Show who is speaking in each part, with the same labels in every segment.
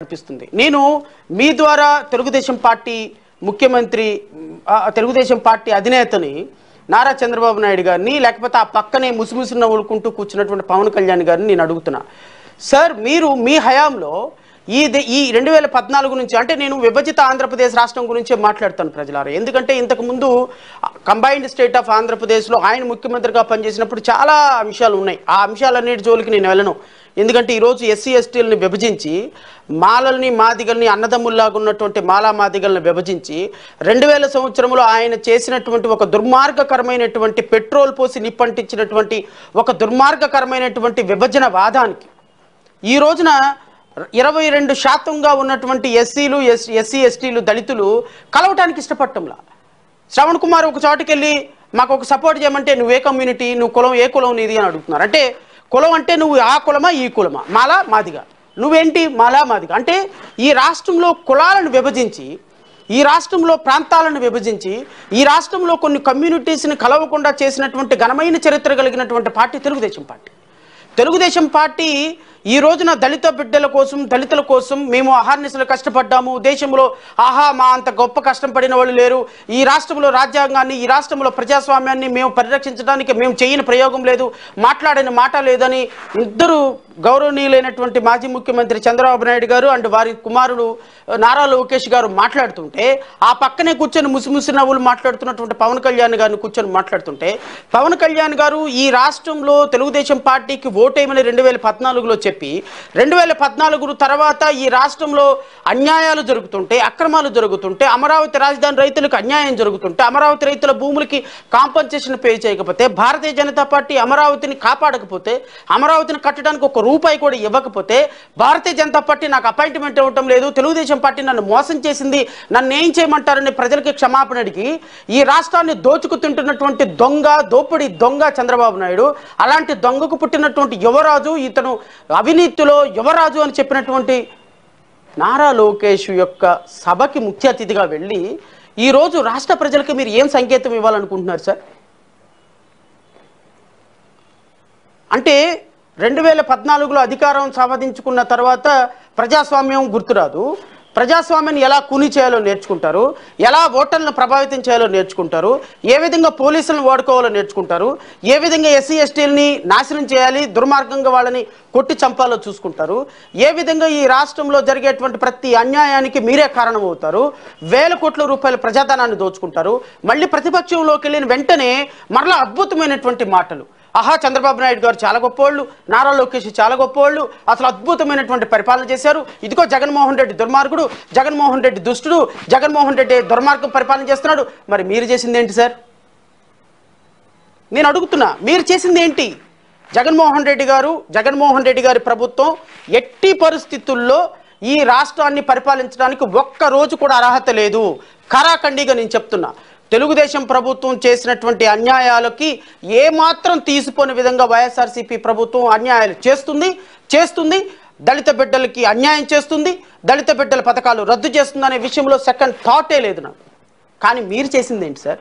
Speaker 1: అనిపిస్తుంది. నేను మీ ద్వారా తెలుగుదేశం పార్టీ ముఖ్యమంత్రి తెలుగుదేశం పార్టీ అధినేతని నారా చంద్రబాబు నాయుడు గారిని లేకపోతే ఆ పక్కనే ముసిముసి నవ్వులుకుంటూ కూర్చున్నటువంటి పవన్ కళ్యాణ్ గారిని నేను అడుగుతున్నా. సార్, మీరు మీ హయాంలో ఈ 2014 నుంచి, అంటే నేను విభజిత ఆంధ్రప్రదేశ్ రాష్ట్రం గురించే మాట్లాడుతాను ప్రజలారా. ఎందుకంటే ఇంతకుముందు కంబైన్డ్ స్టేట్ ఆఫ్ ఆంధ్రప్రదేశ్లో ఆయన ముఖ్యమంత్రిగా పనిచేసినప్పుడు చాలా అంశాలు ఉన్నాయి. ఆ అంశాలన్నిటి జోలికి నేను వెళ్ళను. ఎందుకంటే ఈరోజు ఎస్సీ ఎస్టీలని విభజించి మాలల్ని మాదిగల్ని అన్నదమ్ముల్లాగా ఉన్నటువంటి మాలా మాదిగల్ని విభజించి 2000 సంవత్సరంలో ఆయన చేసినటువంటి ఒక దుర్మార్గకరమైనటువంటి పెట్రోల్ పోసి నిప్పంటించినటువంటి ఒక దుర్మార్గకరమైనటువంటి విభజన వాదానికి ఈ రోజున 22% ఉన్నటువంటి ఎస్సీ ఎస్టీలు దళితులు కలవటానికి ఇష్టపడటంలా. శ్రవణ్ కుమార్ ఒక చోటుకెళ్ళి మాకు ఒక సపోర్ట్ చేయమంటే నువ్వే కమ్యూనిటీ, నువ్వు కులం, ఏ కులం నీది అని అడుగుతున్నారు. అంటే కులం అంటే నువ్వు ఆ కులమా ఈ కులమా, మాలా మాదిగా, నువ్వేంటి మాలా మాదిగా. అంటే ఈ రాష్ట్రంలో కులాలను విభజించి, ఈ రాష్ట్రంలో ప్రాంతాలను విభజించి, ఈ రాష్ట్రంలో కొన్ని కమ్యూనిటీస్ని కలవకుండా చేసినటువంటి ఘనమైన చరిత్ర కలిగినటువంటి party Telugu Desam party. Telugu Desam party ఈ రోజున దళిత బిడ్డల కోసం, దళితుల కోసం మేము అహర్నిశలు కష్టపడ్డాము. దేశంలో మా అంత గొప్ప కష్టం పడిన వాళ్ళు లేరు. ఈ రాష్ట్రంలో రాజ్యాంగాన్ని, ఈ రాష్ట్రంలో ప్రజాస్వామ్యాన్ని మేము పరిరక్షించడానికి మేము చేయని ప్రయోగం లేదు, మాట్లాడిన మాట లేదని ఇద్దరు గౌరవనీయులైనటువంటి మాజీ ముఖ్యమంత్రి చంద్రబాబు నాయుడు గారు అండ్ వారి కుమారుడు నారా లోకేష్ గారు మాట్లాడుతుంటే, ఆ పక్కనే కూర్చొని ముసిముసి నవ్వులు మాట్లాడుతున్నటువంటి పవన్ కళ్యాణ్ గారిని కూర్చొని మాట్లాడుతుంటే, పవన్ కళ్యాణ్ గారు ఈ రాష్ట్రంలో తెలుగుదేశం పార్టీకి ఓటేయమని 2014లో చెప్పి 2014 తర్వాత ఈ రాష్ట్రంలో అన్యాయాలు జరుగుతుంటే, అక్రమాలు జరుగుతుంటే, అమరావతి రాజధాని రైతులకు అన్యాయం జరుగుతుంటే, అమరావతి రైతుల భూములకి కాంపన్సేషన్ పే చేయకపోతే, భారతీయ జనతా పార్టీ అమరావతిని కాపాడకపోతే, అమరావతిని కట్టడానికి ఒక రూపాయి కూడా ఇవ్వకపోతే, భారతీయ జనతా పార్టీ నాకు అపాయింట్మెంట్ ఇవ్వటం లేదు, తెలుగుదేశం పార్టీ నన్ను మోసం చేసింది, నన్ను ఏం చేయమంటారని ప్రజలకి క్షమాపణ అడిగి ఈ రాష్ట్రాన్ని దోచుకు తింటున్నటువంటి దోపిడి దొంగ చంద్రబాబు నాయుడు, అలాంటి దొంగకు పుట్టినటువంటి యువరాజు, ఇతను అవినీతిలో యువరాజు అని చెప్పినటువంటి నారా లోకేష్ యొక్క సభకి ముఖ్య అతిథిగా వెళ్ళి ఈరోజు రాష్ట్ర ప్రజలకి మీరు ఏం సంకేతం ఇవ్వాలనుకుంటున్నారు సార్? అంటే 2014లో అధికారం సాధించుకున్న తర్వాత ప్రజాస్వామ్యం గుర్తురాదు, ప్రజాస్వామ్యాన్ని ఎలా కూని చేయాలో నేర్చుకుంటారు, ఎలా ఓటర్లను ప్రభావితం చేయాలో నేర్చుకుంటారు, ఏ విధంగా పోలీసులను వాడుకోవాలో నేర్చుకుంటారు, ఏ విధంగా ఎస్సీ ఎస్టీలని నాశనం చేయాలి, దుర్మార్గంగా వాళ్ళని కొట్టి చంపాలో చూసుకుంటారు, ఏ విధంగా ఈ రాష్ట్రంలో జరిగేటువంటి ప్రతి అన్యాయానికి మీరే కారణం అవుతారు, వేల కోట్ల రూపాయల ప్రజాధనాన్ని దోచుకుంటారు. మళ్ళీ ప్రతిపక్షంలోకి వెళ్ళిన వెంటనే మరలా అద్భుతమైనటువంటి మాటలు, చంద్రబాబు నాయుడు గారు చాలా గొప్పవాళ్ళు, నారా లోకేష్ చాలా గొప్పవాళ్ళు, అసలు అద్భుతమైనటువంటి పరిపాలన చేశారు, ఇదిగో జగన్మోహన్ రెడ్డి దుర్మార్గుడు, జగన్మోహన్ రెడ్డి దుష్టుడు, జగన్మోహన్ రెడ్డి దుర్మార్గం పరిపాలన చేస్తున్నాడు. మరి మీరు చేసింది ఏంటి సార్? నేను అడుగుతున్నా, మీరు చేసింది ఏంటి? జగన్మోహన్ రెడ్డి గారి ప్రభుత్వం ఎట్టి పరిస్థితుల్లో ఈ రాష్ట్రాన్ని పరిపాలించడానికి ఒక్క రోజు కూడా అర్హత లేదు. ఖరాఖండిగా నేను చెప్తున్నా, తెలుగుదేశం ప్రభుత్వం చేసినటువంటి అన్యాయాలకి ఏమాత్రం తీసిపోని విధంగా వైఎస్ఆర్సీపీ ప్రభుత్వం అన్యాయాలు చేస్తుంది, దళిత బిడ్డలకి అన్యాయం చేస్తుంది, దళిత బిడ్డల పథకాలు రద్దు చేస్తుంది అనే విషయంలో సెకండ్ థాటే లేదు నాకు. కానీ మీరు చేసింది ఏంటి సార్?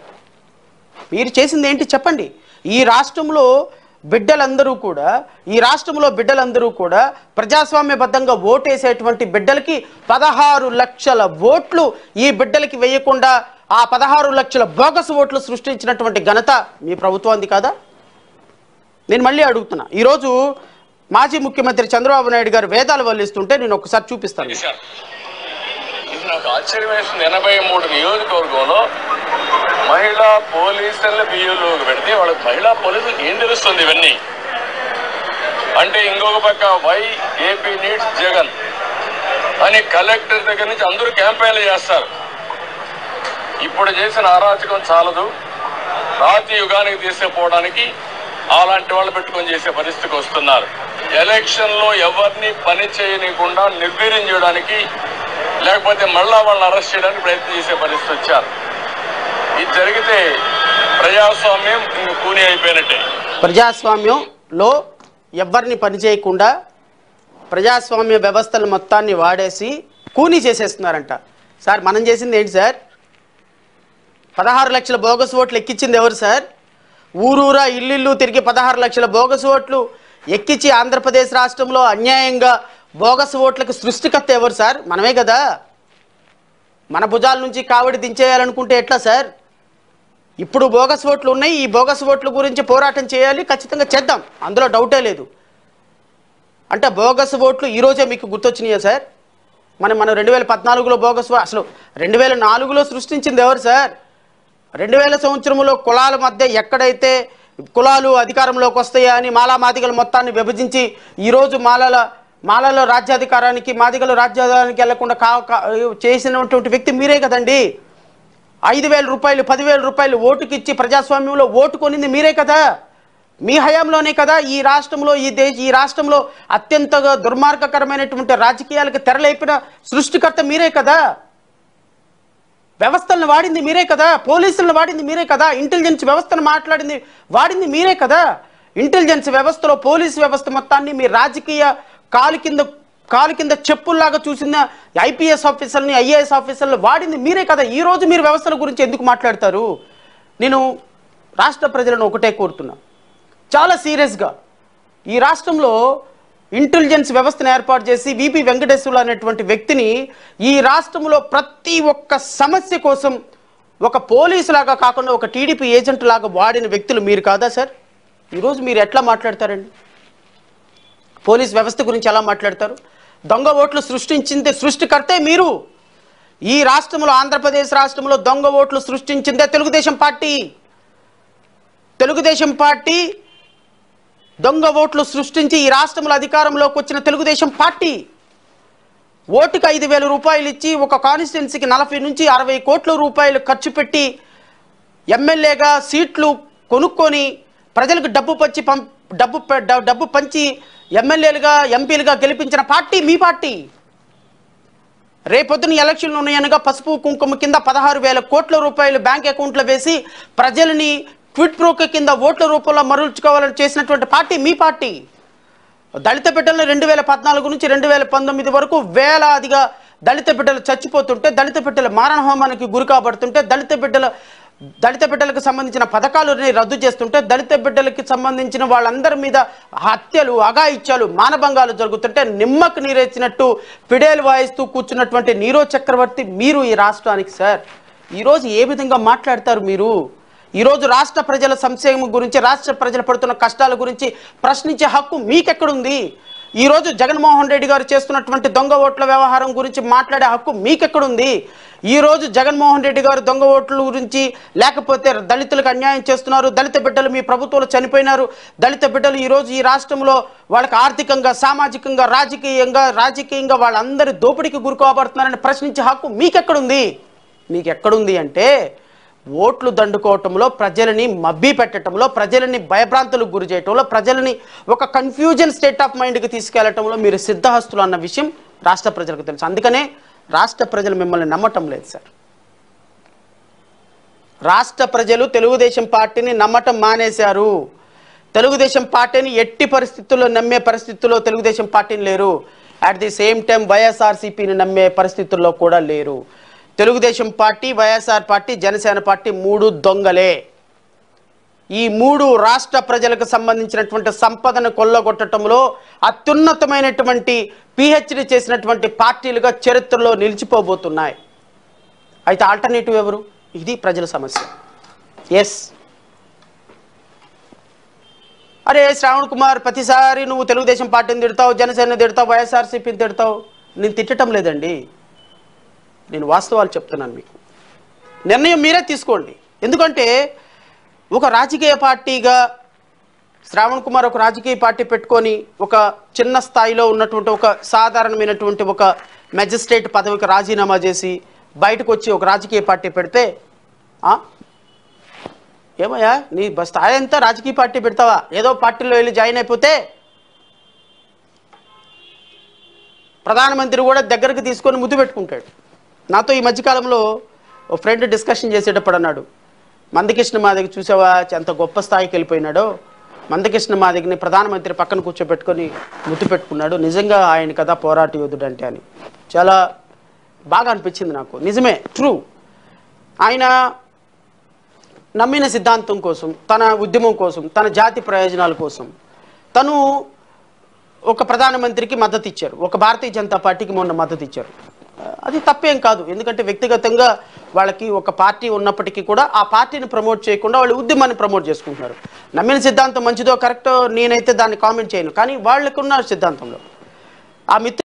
Speaker 1: మీరు చేసింది ఏంటి చెప్పండి. ఈ రాష్ట్రంలో బిడ్డలందరూ కూడా ప్రజాస్వామ్యబద్ధంగా ఓటేసేటువంటి బిడ్డలకి 16 లక్షల ఓట్లు ఈ బిడ్డలకి వేయకుండా ఆ 16 లక్షల బోగస్ ఓట్లు సృష్టించినటువంటి ఘనత మీ ప్రభుత్వానికి కాదా? నేను మళ్ళీ అడుగుతున్నా. ఈరోజు మాజీ ముఖ్యమంత్రి చంద్రబాబు నాయుడు గారు వేదాలు వల్లిస్తుంటే నేను ఒకసారి చూపిస్తాను.
Speaker 2: నాకు ఆశ్చర్యం వేస్తుంది. 83 నియోజకవర్గంలో మహిళా పోలీసుల బియ్యంలోకి పెడితే వాళ్ళకి మహిళా పోలీసులకు ఏం తెలుస్తుంది? ఇవన్నీ అంటే ఇంకొక పక్క వై ఏపీ నీడ్స్ జగన్ అని కలెక్టర్ దగ్గర నుంచి అందరూ క్యాంపెయిన్లు చేస్తారు. ఇప్పుడు చేసిన అరాచకం చాలదు, రాతి యుగానికి తీసుకుపోవడానికి అలాంటి వాళ్ళు పెట్టుకొని చేసే పరిస్థితికి వస్తున్నారు. ఎలక్షన్లో ఎవరిని పని చేయనీయకుండా నిర్వీర్యం చేయడానికి, లేకపోతే మళ్ళా వాళ్ళని అరెస్ట్ చేయడానికి ప్రయత్నం చేసే పరిస్థితి వచ్చారు. ఇది జరిగితే ప్రజాస్వామ్యం కూని అయిపోయినట్టే.
Speaker 1: ప్రజాస్వామ్యంలో ఎవరిని పని చేయకుండా ప్రజాస్వామ్య వ్యవస్థలు మొత్తాన్ని వాడేసి కూని చేసేస్తున్నారంట. సార్, మనం చేసింది ఏంటి సార్? 16 లక్షల బోగస్ ఓట్లు ఎక్కించింది ఎవరు సార్? ఊరూరా ఇల్లు తిరిగి 16 లక్షల బోగస్ ఓట్లు ఎక్కించి ఆంధ్రప్రదేశ్ రాష్ట్రంలో అన్యాయంగా బోగస్ ఓట్లకు సృష్టికర్త ఎవరు సార్? మనమే కదా. మన భుజాల నుంచి కావడి దించేయాలనుకుంటే ఎట్లా సార్? ఇప్పుడు బోగస్ ఓట్లు ఉన్నాయి. ఈ బోగస్ ఓట్ల గురించి పోరాటం చేయాలి, ఖచ్చితంగా చేద్దాం, అందులో డౌటే లేదు. అంటే బోగస్ ఓట్లు ఈరోజే మీకు గుర్తొచ్చినాయా సార్? మనం 2014లో బోగస్ అసలు 2004లో సృష్టించింది ఎవరు సార్? 2000 సంవత్సరంలో కులాల మధ్య ఎక్కడైతే కులాలు అధికారంలోకి వస్తాయా అని మాదిగల మొత్తాన్ని విభజించి ఈరోజు మాలలో రాజ్యాధికారానికి మాదిగల రాజ్యాధికారానికి వెళ్లకుండా చేసినటువంటి వ్యక్తి మీరే కదండి. 5,000 రూపాయలు 10,000 రూపాయలు ఓటుకి ఇచ్చి ప్రజాస్వామ్యంలో ఓటు కొనింది మీరే కదా. మీ హయాంలోనే కదా ఈ రాష్ట్రంలో ఈ రాష్ట్రంలో అత్యంత దుర్మార్గకరమైనటువంటి రాజకీయాలకు తెరలేపిన సృష్టికర్త మీరే కదా. వ్యవస్థలను వాడింది మీరే కదా, పోలీసులను వాడింది మీరే కదా, ఇంటెలిజెన్స్ వ్యవస్థను వాడింది మీరే కదా. ఇంటెలిజెన్స్ వ్యవస్థలో పోలీసు వ్యవస్థ మొత్తాన్ని మీ రాజకీయ కాలు కింద చెప్పుల్లాగా చూసిన ఐపీఎస్ ఆఫీసర్ని ఐఏఎస్ ఆఫీసర్లు వాడింది మీరే కదా. ఈరోజు మీరు వ్యవస్థల గురించి ఎందుకు మాట్లాడతారు? నేను రాష్ట్ర ప్రజలను ఒకటే కోరుతున్నా, చాలా సీరియస్గా ఈ రాష్ట్రంలో ఇంటెలిజెన్స్ వ్యవస్థను ఏర్పాటు చేసి విపి వెంకటేశ్వర్లు అనేటువంటి వ్యక్తిని ఈ రాష్ట్రంలో ప్రతి ఒక్క సమస్య కోసం ఒక పోలీసు లాగా కాకుండా ఒక టీడీపీ ఏజెంట్ లాగా వాడిన వ్యక్తులు మీరు కాదా సార్? ఈరోజు మీరు ఎట్లా మాట్లాడతారండి? పోలీస్ వ్యవస్థ గురించి ఎలా మాట్లాడతారు? దొంగ ఓట్లు సృష్టికర్తే మీరు. ఈ రాష్ట్రంలో ఆంధ్రప్రదేశ్ రాష్ట్రంలో దొంగ ఓట్లు సృష్టించిందే తెలుగుదేశం పార్టీ. తెలుగుదేశం పార్టీ దొంగ ఓట్లు సృష్టించి ఈ రాష్ట్రంలో అధికారంలోకి వచ్చిన తెలుగుదేశం పార్టీ ఓటుకు 5,000 రూపాయలు ఇచ్చి ఒక కాన్స్టిట్యున్సీకి 40 నుంచి 60 కోట్ల రూపాయలు ఖర్చు పెట్టి ఎమ్మెల్యేగా సీట్లు కొనుక్కొని ప్రజలకు డబ్బు పంచి ఎమ్మెల్యేలుగా ఎంపీలుగా గెలిపించిన పార్టీ మీ పార్టీ. రేపొద్దున ఎలక్షన్లు ఉన్నాయనగా పసుపు కుంకుమ కింద 16,000 కోట్ల రూపాయలు బ్యాంక్ అకౌంట్లో వేసి ప్రజలని క్విట్ ప్రోక కింద ఓట్ల రూపంలో మరల్చుకోవాలని చేసినటువంటి పార్టీ మీ పార్టీ. దళిత బిడ్డలను 2014 నుంచి 2019 వరకు వేలాదిగా దళిత బిడ్డలు చచ్చిపోతుంటే, దళిత బిడ్డల మారణ హోమానికి గురి కాబడుతుంటే, దళిత బిడ్డలకు సంబంధించిన పథకాలని రద్దు చేస్తుంటే, దళిత బిడ్డలకి సంబంధించిన వాళ్ళందరి మీద హత్యలు, అఘాయిత్యాలు, మానభంగాలు జరుగుతుంటే నిమ్మకు నీరెచ్చినట్టు పిడేలు వాయిస్తూ కూర్చున్నటువంటి నీరో చక్రవర్తి మీరు ఈ రాష్ట్రానికి సార్. ఈరోజు ఏ విధంగా మాట్లాడతారు మీరు? ఈరోజు రాష్ట్ర ప్రజల సంక్షేమం గురించి, రాష్ట్ర ప్రజలు పడుతున్న కష్టాల గురించి ప్రశ్నించే హక్కు మీకెక్కడుంది? ఈరోజు జగన్మోహన్ రెడ్డి గారు చేస్తున్నటువంటి దొంగ ఓట్ల వ్యవహారం గురించి మాట్లాడే హక్కు మీకెక్కడుంది? ఈరోజు జగన్మోహన్ రెడ్డి గారు దొంగ ఓట్ల గురించి, లేకపోతే దళితులకు అన్యాయం చేస్తున్నారు, దళిత బిడ్డలు మీ ప్రభుత్వంలో చనిపోయినారు, దళిత బిడ్డలు ఈరోజు ఈ రాష్ట్రంలో వాళ్ళకి ఆర్థికంగా, సామాజికంగా, రాజకీయంగా వాళ్ళందరి దోపిడీకి గురికోబడుతున్నారని ప్రశ్నించే హక్కు మీకెక్కడుంది? మీకెక్కడుంది అంటే ఓట్లు దండుకోవటంలో, ప్రజలని మబ్బి పెట్టడంలో, ప్రజలని భయభ్రాంతులకు గురి చేయటంలో, ప్రజలని ఒక కన్ఫ్యూజన్ స్టేట్ ఆఫ్ మైండ్కి తీసుకెళ్లటంలో మీరు సిద్ధహస్తులు అన్న విషయం రాష్ట్ర ప్రజలకు తెలుసు. అందుకనే రాష్ట్ర ప్రజలు మిమ్మల్ని నమ్మటం లేదు సార్. రాష్ట్ర ప్రజలు తెలుగుదేశం పార్టీని నమ్మటం మానేశారు. తెలుగుదేశం పార్టీని ఎట్టి పరిస్థితుల్లో నమ్మే పరిస్థితుల్లో తెలుగుదేశం పార్టీని లేరు. అట్ ది సేమ్ టైం వైఎస్ఆర్సీపీని నమ్మే పరిస్థితుల్లో కూడా లేరు. Telugu Desam party, YSR party, Janasena party 3 దొంగలే. ఈ 3 రాష్ట్ర ప్రజలకు సంబంధించినటువంటి సంపదను కొల్లగొట్టడంలో అత్యున్నతమైనటువంటి పిహెచ్డి చేసినటువంటి పార్టీలుగా చరిత్రలో నిలిచిపోబోతున్నాయి. అయితే ఆల్టర్నేటివ్ ఎవరు? ఇది ప్రజల సమస్య. ఎస్, అరే శ్రావణ్ కుమార్, ప్రతిసారి నువ్వు తెలుగుదేశం పార్టీని తిడతావు, జనసేన తిడతావు, వైఎస్ఆర్సీపీని తిడతావు. నేను తిట్టడం లేదండి, నేను వాస్తవాలు చెప్తున్నాను. మీకు నిర్ణయం మీరే తీసుకోండి. ఎందుకంటే ఒక రాజకీయ పార్టీగా శ్రావణ్ కుమార్ ఒక రాజకీయ పార్టీ పెట్టుకొని ఒక చిన్న స్థాయిలో ఉన్నటువంటి ఒక సాధారణమైనటువంటి ఒక మెజిస్ట్రేట్ పదవికి రాజీనామా చేసి బయటకు వచ్చి ఒక రాజకీయ పార్టీ పెడితే ఏమయ్యా నీ స్థాయి అంతా రాజకీయ పార్టీ పెడతావా? ఏదో పార్టీలో వెళ్ళి జాయిన్ అయిపోతే ప్రధానమంత్రి కూడా దగ్గరికి తీసుకొని ముద్దు పెట్టుకుంటాడు. నాతో ఈ మధ్యకాలంలో ఓ ఫ్రెండ్ డిస్కషన్ చేసేటప్పుడు అన్నాడు, మందకృష్ణ మాదిగ చూసావా ఎంత గొప్ప స్థాయికి వెళ్ళిపోయినాడో, మందకృష్ణ మాదిగని ప్రధానమంత్రి పక్కన కూర్చోబెట్టుకొని ముద్దు పెట్టుకున్నాడు, నిజంగా ఆయన కదా పోరాట యోధుడు అంటే అని. చాలా బాగా అనిపించింది నాకు. నిజమే, ట్రూ. ఆయన నమ్మిన సిద్ధాంతం కోసం, తన ఉద్యమం కోసం, తన జాతి ప్రయోజనాల కోసం తను ఒక ప్రధానమంత్రికి మద్దతు ఇచ్చారు, ఒక భారతీయ జనతా పార్టీకి మొన్న మద్దతు ఇచ్చారు. అది తప్పేం కాదు, ఎందుకంటే వ్యక్తిగతంగా వాళ్ళకి ఒక పార్టీ ఉన్నప్పటికీ కూడా ఆ పార్టీని ప్రమోట్ చేయకుండా వాళ్ళు ఉద్యమాన్ని ప్రమోట్ చేసుకుంటున్నారు. నమ్మిన సిద్ధాంతం మంచిదో కరెక్టో నేనైతే దాన్ని కామెంట్ చేయను, కానీ వాళ్ళకున్న సిద్ధాంతంలో ఆ మిత్రులు